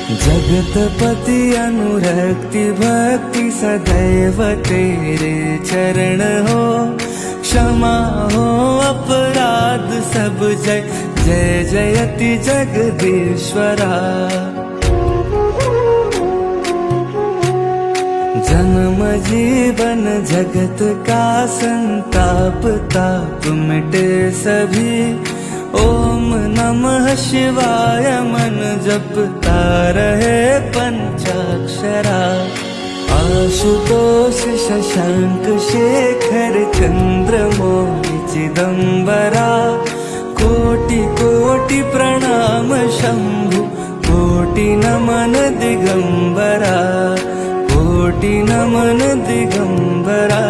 जगतपति अनुरक्ति भक्ति सदैव तेरे चरण हो, क्षमा हो अपराध सब जय जय जयति जगदीश्वरा। जन्म जीवन जगत का संताप ताप मिटे सभी, ओम नमः शिवाय मन जपता रहे पंचाक्षरा। आशुतोष शशांक शेखर चंद्रमौलि चिदंबरा, कोटि कोटि प्रणाम शंभु कोटि नमन दिगंबरा, कोटि नमन दिगंबरा।